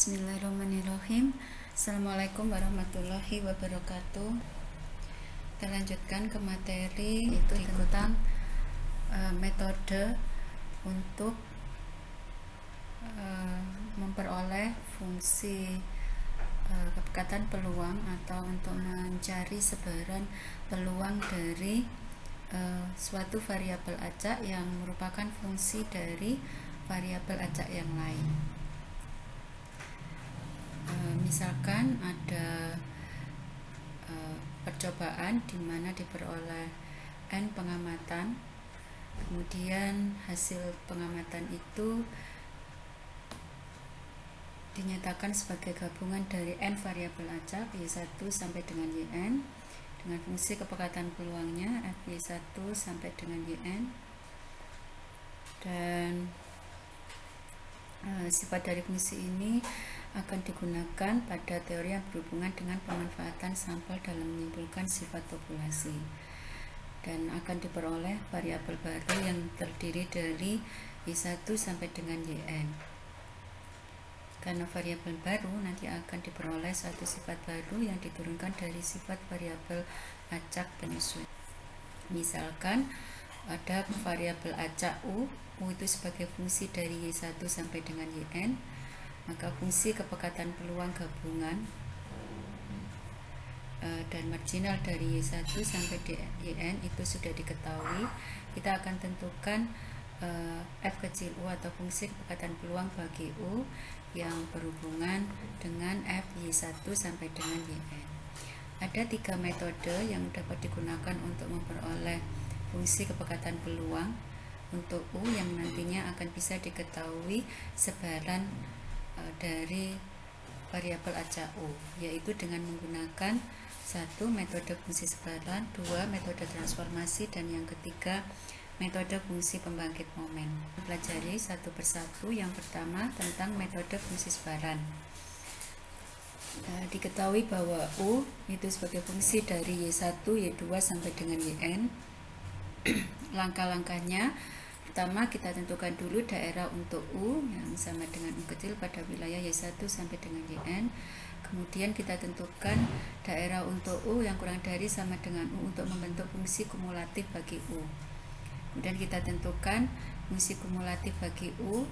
Bismillahirrahmanirrahim. Assalamualaikum warahmatullahi wabarakatuh. Kita lanjutkan ke materi itu tentang metode untuk memperoleh fungsi kepekatan peluang atau untuk mencari sebaran peluang dari suatu variabel acak yang merupakan fungsi dari variabel acak yang lain. Misalkan ada percobaan di mana diperoleh N pengamatan, kemudian hasil pengamatan itu dinyatakan sebagai gabungan dari N variabel acak Y1 sampai dengan Yn dengan fungsi kepekatan peluangnya Fy1 sampai dengan Yn, dan sifat dari fungsi ini akan digunakan pada teori yang berhubungan dengan pemanfaatan sampel dalam menyimpulkan sifat populasi, dan akan diperoleh variabel baru yang terdiri dari Y1 sampai dengan Yn. Karena variabel baru, nanti akan diperoleh satu sifat baru yang diturunkan dari sifat variabel acak penyesuaian. Misalkan ada variabel acak U itu sebagai fungsi dari Y1 sampai dengan Yn, maka fungsi kepekatan peluang gabungan dan marginal dari Y1 sampai Yn itu sudah diketahui. Kita akan tentukan F kecil U atau fungsi kepekatan peluang bagi U yang berhubungan dengan F Y1 sampai dengan Yn. Ada 3 metode yang dapat digunakan untuk memperoleh fungsi kepekatan peluang untuk U yang nantinya akan bisa diketahui sebaran dari variabel acak U, yaitu dengan menggunakan 1. metode fungsi sebaran, 2. metode transformasi, dan yang ketiga metode fungsi pembangkit momen. Pelajari satu persatu. Yang pertama tentang metode fungsi sebaran. Diketahui bahwa U itu sebagai fungsi dari Y1, Y2 sampai dengan Yn. Langkah-langkahnya, pertama kita tentukan dulu daerah untuk U yang sama dengan U kecil pada wilayah Y1 sampai dengan Yn. Kemudian kita tentukan daerah untuk U yang kurang dari sama dengan U untuk membentuk fungsi kumulatif bagi U. Kemudian kita tentukan fungsi kumulatif bagi U,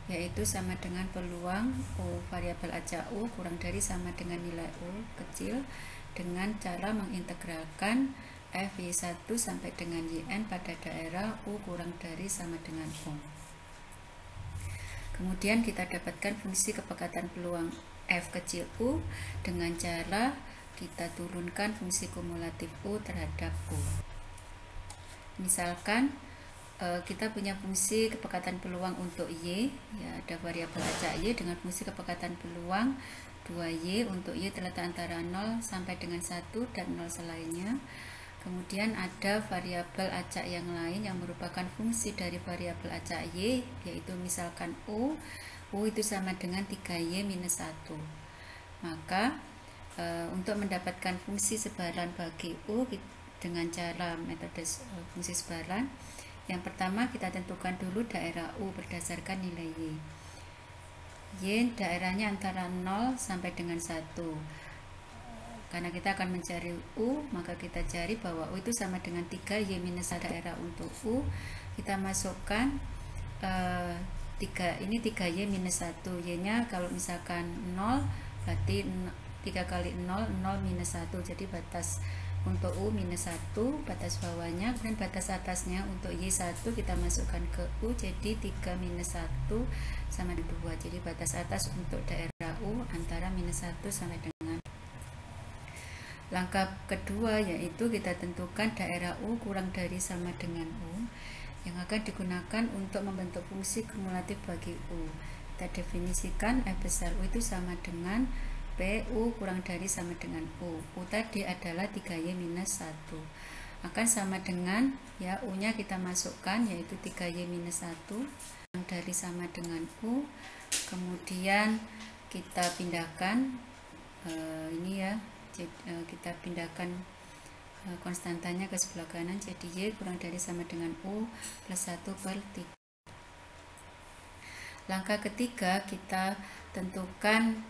yaitu sama dengan peluang U variabel acak U kurang dari sama dengan nilai U kecil dengan cara mengintegralkan F Y1 sampai dengan Yn pada daerah U kurang dari sama dengan U. Kemudian kita dapatkan fungsi kepekatan peluang F kecil U dengan cara kita turunkan fungsi kumulatif U terhadap U. Misalkan kita punya fungsi kepekatan peluang untuk Y, ya ada variabel acak Y dengan fungsi kepekatan peluang 2Y untuk Y terletak antara 0 sampai dengan 1 dan 0 selainnya. Kemudian ada variabel acak yang lain yang merupakan fungsi dari variabel acak Y, yaitu misalkan U itu sama dengan 3Y minus 1. Maka untuk mendapatkan fungsi sebaran bagi U dengan cara metode fungsi sebaran, yang pertama kita tentukan dulu daerah U berdasarkan nilai Y. Y daerahnya antara 0 sampai dengan 1. Karena kita akan mencari U, maka kita cari bahwa U itu sama dengan 3Y minus 1 daerah untuk U. Kita masukkan 3 Y minus 1. Y nya kalau misalkan 0, berarti 3 kali 0, 0 minus 1. Jadi batas untuk U minus 1, batas bawahnya, kemudian batas atasnya untuk Y1 kita masukkan ke U, jadi 3 minus 1 sama 2. Jadi batas atas untuk daerah U antara minus 1 sampai dengan. Langkah kedua yaitu kita tentukan daerah U kurang dari sama dengan U yang akan digunakan untuk membentuk fungsi kumulatif bagi U. Kita definisikan F besar U itu sama dengan PU kurang dari sama dengan U. U tadi adalah 3Y minus 1. Akan sama dengan, ya U nya kita masukkan yaitu 3Y minus 1 yang dari sama dengan U. Kemudian kita pindahkan ini ya, kita pindahkan konstantanya ke sebelah kanan, jadi Y kurang dari sama dengan U plus 1 per 3. Langkah ketiga, kita tentukan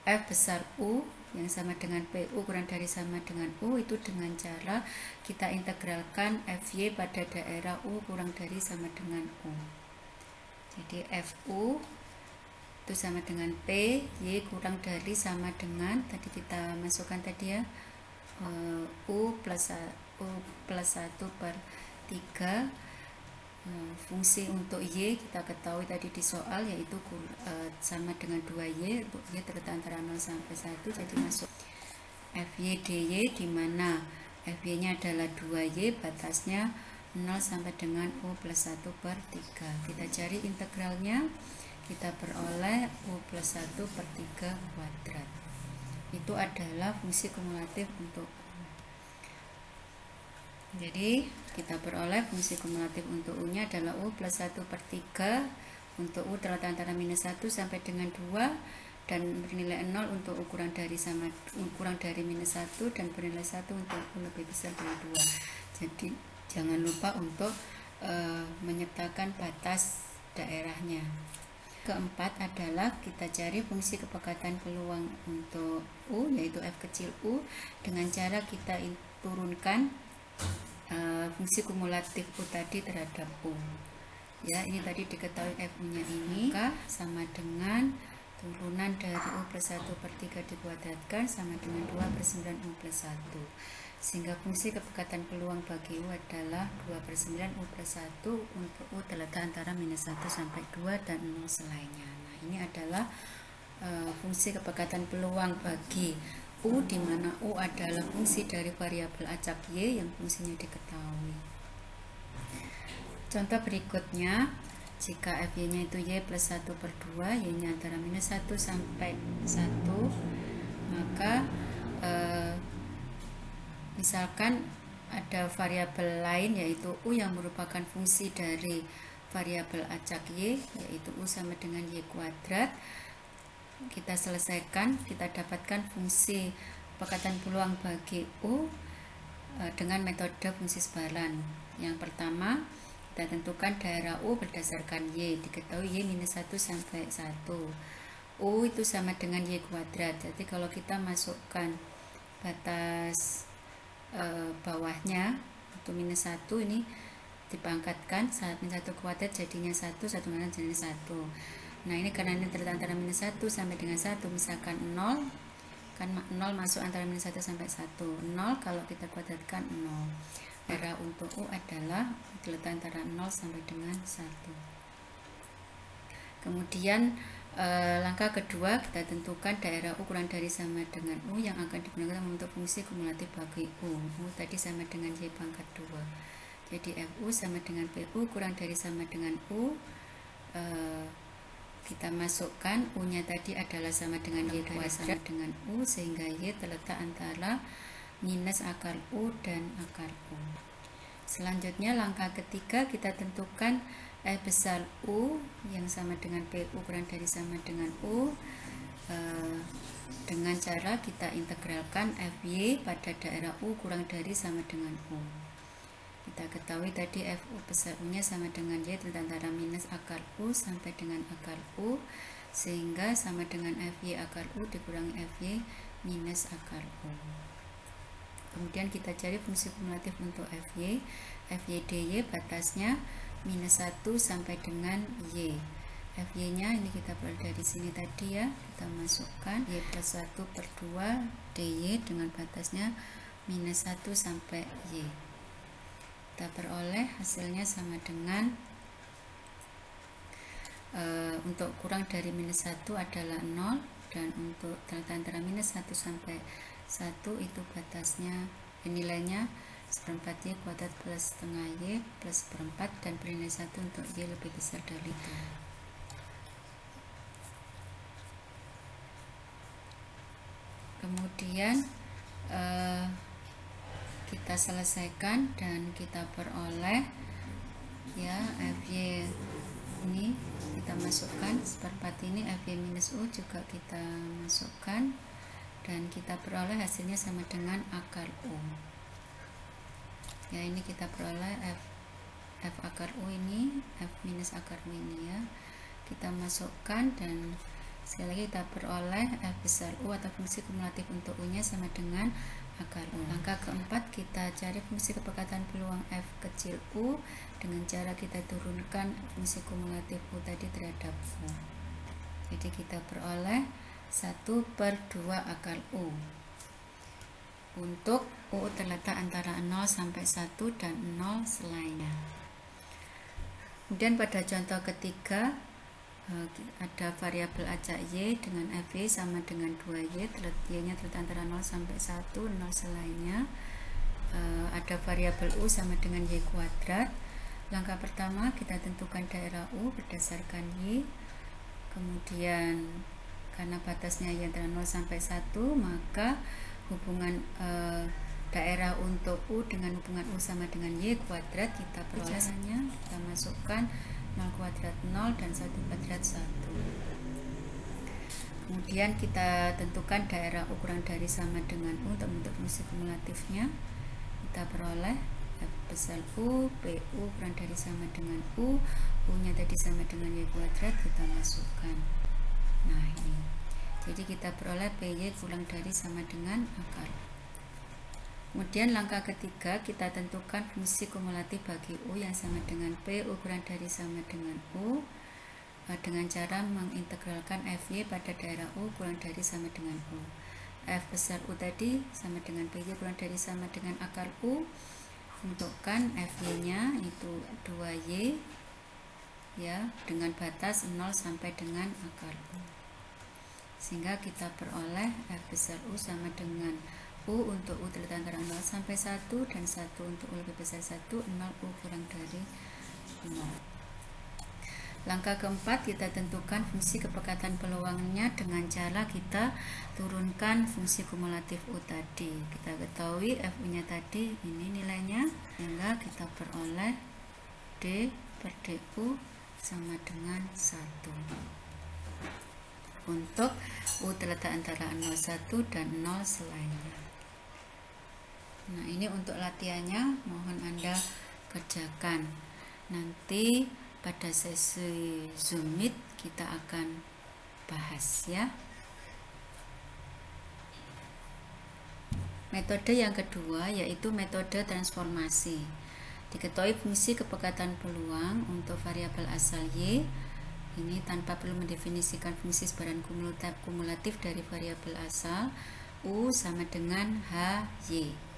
F besar U yang sama dengan PU kurang dari sama dengan U, itu dengan cara kita integralkan FY pada daerah U kurang dari sama dengan U. Jadi FU itu sama dengan P, Y kurang dari sama dengan, tadi kita masukkan tadi ya, U plus 1/3. Fungsi untuk Y kita ketahui tadi di soal, yaitu sama dengan 2Y, untuk Y terletak antara 0 sampai 1, jadi masuk FY DY, di mana FY nya adalah 2Y, batasnya 0 sampai dengan U plus 1/3. Kita cari integralnya, kita peroleh U plus 1/3 kuadrat. Itu adalah fungsi kumulatif untuk U. Jadi kita peroleh fungsi kumulatif untuk U nya adalah U plus 1/3 untuk U terletak antara minus 1 sampai dengan 2, dan bernilai 0 untuk U kurang dari minus 1, dan bernilai 1 untuk U lebih besar dari 2. Jadi jangan lupa untuk menyertakan batas daerahnya. Keempat adalah kita cari fungsi kepekatan peluang untuk U, yaitu F kecil u, dengan cara kita turunkan fungsi kumulatif U tadi terhadap U. Ya, ini tadi diketahui FU nya ini, maka sama dengan turunan dari U plus 1/3 dikuadratkan sama dengan 2/9 U plus 1. Sehingga fungsi kepekatan peluang bagi U adalah 2/9 U plus 1 untuk U terletak antara minus 1 sampai 2 dan 0 selainnya. Nah, ini adalah fungsi kepekatan peluang bagi U, di mana U adalah fungsi dari variabel acak Y yang fungsinya diketahui. Contoh berikutnya, jika FY nya itu Y plus 1/2, Y nya antara minus 1 sampai 1, maka misalkan ada variabel lain yaitu U yang merupakan fungsi dari variabel acak Y, yaitu U sama dengan Y kuadrat. Kita selesaikan, kita dapatkan fungsi kepekatan peluang bagi U dengan metode fungsi sebaran. Yang pertama, kita tentukan daerah U berdasarkan Y, diketahui Y minus 1 sampai 1. U itu sama dengan Y kuadrat, jadi kalau kita masukkan batas bawahnya untuk minus 1 ini dipangkatkan, saat minus 1 kuadrat jadinya 1, 1 kuadrat jadinya 1. Nah, ini karena ini terletak antara minus 1 sampai dengan 1, misalkan 0, kan 0 masuk antara minus 1 sampai 1. 0 kalau kita kuadratkan 0. Daerah untuk U adalah terletak antara 0 sampai dengan 1. Kemudian langkah kedua, kita tentukan daerah U kurang dari sama dengan U yang akan digunakan untuk fungsi kumulatif bagi U. U tadi sama dengan Y pangkat 2. Jadi FU sama dengan PU kurang dari sama dengan U. Kita masukkan U nya tadi adalah sama dengan Y kuadrat dengan U, sehingga Y terletak antara minus akar U dan akar U. Selanjutnya langkah ketiga, kita tentukan F besar U yang sama dengan PU kurang dari sama dengan U dengan cara kita integralkan FY pada daerah U kurang dari sama dengan U. Kita ketahui tadi FU besar U nya sama dengan Y terletak antara minus akar U sampai dengan akar U, sehingga sama dengan FY akar U dikurangi FY minus akar U. Kemudian kita cari fungsi kumulatif untuk FY. FY DY batasnya minus 1 sampai dengan Y. FY nya ini kita peroleh dari sini tadi ya, kita masukkan Y plus 1/2 DY dengan batasnya minus 1 sampai Y. Kita peroleh hasilnya sama dengan untuk kurang dari minus 1 adalah 0, dan untuk terletak antara minus 1 sampai 1 itu batasnya nilainya 1/4 Y kuadrat plus setengah Y plus 1/4, dan bernilai 1 untuk Y lebih besar dari itu. Kemudian kita selesaikan dan kita peroleh ya FY ini kita masukkan 1/4 ini, FY minus U juga kita masukkan, dan kita peroleh hasilnya sama dengan akar U. Ya, ini kita peroleh F akar U ini, F minus akar U ini ya. Kita masukkan dan sekali lagi kita peroleh F besar U atau fungsi kumulatif untuk U nya sama dengan akar U. Langkah keempat, kita cari fungsi kepekatan peluang F kecil U dengan cara kita turunkan fungsi kumulatif U tadi terhadap U. Jadi kita peroleh 1/2 akar U untuk U terletak antara 0 sampai 1 dan 0 selainnya. Kemudian pada contoh ketiga, ada variabel acak Y dengan FY sama dengan 2Y, Y-nya terletak antara 0 sampai 1, 0 selainnya. Ada variabel U sama dengan Y kuadrat. Langkah pertama, kita tentukan daerah U berdasarkan Y. Kemudian karena batasnya Y antara 0 sampai 1, maka hubungan daerah untuk U dengan hubungan U sama dengan Y kuadrat kita peroleh. Kita masukkan 0 kuadrat 0 dan 1 kuadrat 1. Kemudian kita tentukan daerah U kurang dari sama dengan U untuk membentuk fungsi kumulatifnya. Kita peroleh F besar U, PU kurang dari sama dengan U, U-nya tadi sama dengan Y kuadrat, kita masukkan. Nah ini, jadi kita peroleh PY kurang dari sama dengan akar. Kemudian langkah ketiga, kita tentukan fungsi kumulatif bagi U yang sama dengan PU kurang dari sama dengan U dengan cara mengintegralkan FY pada daerah U kurang dari sama dengan U. F besar U tadi sama dengan PY kurang dari sama dengan akar U. Tentukan FY-nya itu 2Y ya, dengan batas 0 sampai dengan akar U. Sehingga kita peroleh F besar U sama dengan U untuk U terletak antara 0 sampai 1 dan 1 untuk U lebih besar 1, 0 U kurang dari 0. Langkah keempat, kita tentukan fungsi kepekatan peluangnya dengan cara kita turunkan fungsi kumulatif U tadi. Kita ketahui FU nya tadi ini nilainya, sehingga kita peroleh D per DU sama dengan 1 untuk U terletak antara 01 dan 0 selainnya. Nah ini untuk latihannya, mohon Anda kerjakan. Nanti pada sesi Zoom Meet kita akan bahas ya. Metode yang kedua yaitu metode transformasi. Diketahui fungsi kepekatan peluang untuk variabel asal Y ini tanpa perlu mendefinisikan fungsi sebaran kumulatif dari variabel asal. U sama dengan HY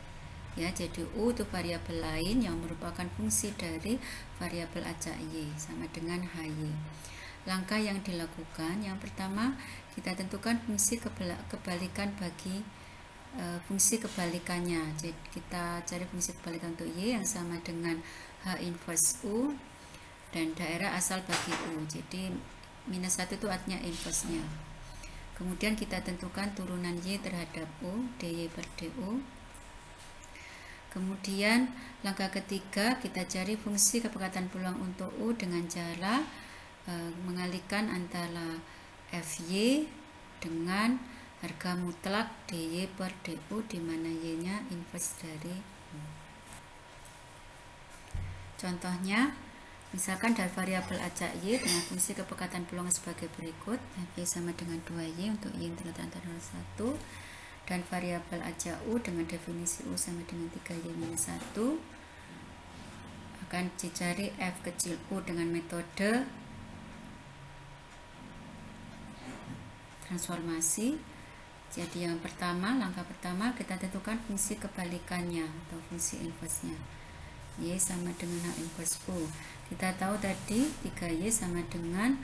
ya, jadi U itu variabel lain yang merupakan fungsi dari variabel acak Y sama dengan HY. Langkah yang dilakukan, yang pertama kita tentukan fungsi kebalikan bagi fungsi kebalikannya. Jadi kita cari fungsi kebalikan untuk Y yang sama dengan H inverse U dan daerah asal bagi U. Jadi minus 1 itu artinya inverse-nya. Kemudian kita tentukan turunan Y terhadap U, DY per DU. Kemudian langkah ketiga, kita cari fungsi kepekatan peluang untuk U dengan cara mengalihkan antara FY dengan harga mutlak DY per DU di mana Y-nya inverse dari U. Contohnya, misalkan dari variabel acak Y dengan fungsi kepekatan peluang sebagai berikut. FY sama dengan 2Y untuk Y yang terletak antara 1, dan variabel acak U dengan definisi U sama dengan 3Y minus 1. Akan dicari F kecil U dengan metode transformasi. Jadi yang pertama, langkah pertama kita tentukan fungsi kebalikannya atau fungsi inverse-nya. Y sama dengan H inverse U. Kita tahu tadi 3Y sama dengan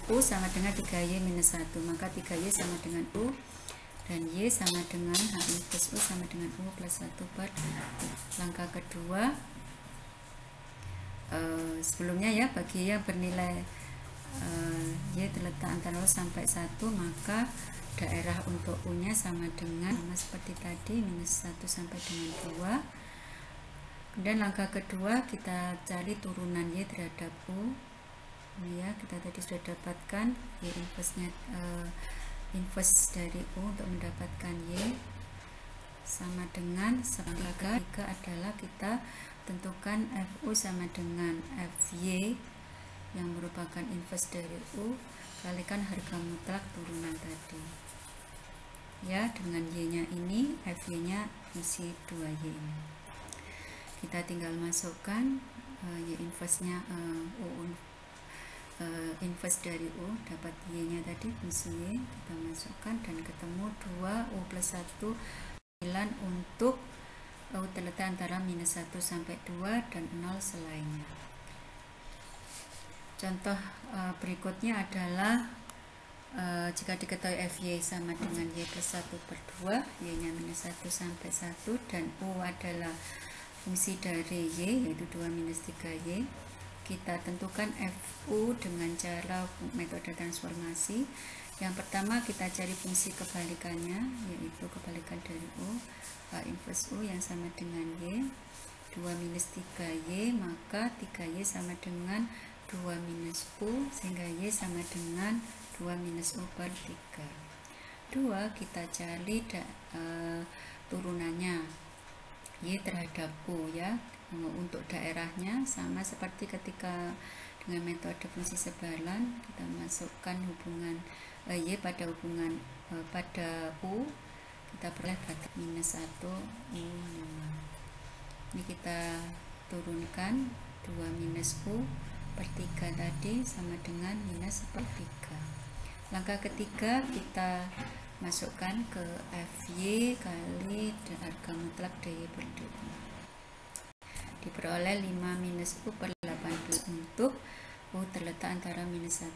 U sama dengan 3Y minus 1, maka 3Y sama dengan U dan Y sama dengan H inverse U sama dengan U plus 1 per U. Langkah kedua, sebelumnya ya, bagi yang bernilai Y terletak antara 0 sampai 1, maka daerah untuk U nya sama dengan seperti tadi, minus 1 sampai dengan 2. Kemudian langkah kedua, kita cari turunan Y terhadap U. Ini ya, kita tadi sudah dapatkan Y inverse-nya, inverse dari U untuk mendapatkan Y. sama dengan 3 adalah kita tentukan FU sama dengan FY yang merupakan inverse dari U kalikan harga mutlak turunan tadi ya, dengan Y nya ini FY nya isi 2Y ini. Kita tinggal masukkan Y inverse nya U inverse dari U, dapat Y nya tadi fungsi Y, kita masukkan dan ketemu 2 U plus 1 9 untuk U terletak antara minus 1 sampai 2 dan 0 selainnya. Contoh berikutnya adalah jika diketahui FY sama dengan Y plus 1 per 2, Y nya minus 1 sampai 1 dan U adalah fungsi dari Y yaitu 2 minus 3Y, kita tentukan FU dengan cara metode transformasi. Yang pertama kita cari fungsi kebalikannya, yaitu kebalikan dari U, inverse U yang sama dengan Y, 2 minus 3Y, maka 3Y sama dengan 2 minus U, sehingga Y sama dengan 2 minus U per 3. 2 kita cari turunannya Y terhadap U ya. Untuk daerahnya sama seperti ketika dengan metode fungsi sebalan, kita masukkan hubungan Y pada hubungan pada U, kita peroleh batas minus 1 U5. Ini kita turunkan 2 minus U per 3 tadi sama dengan minus per 3. Langkah ketiga kita masukkan ke FY kali harga mutlak DY per DU, diperoleh 5 minus U per 18 untuk U terletak antara minus 1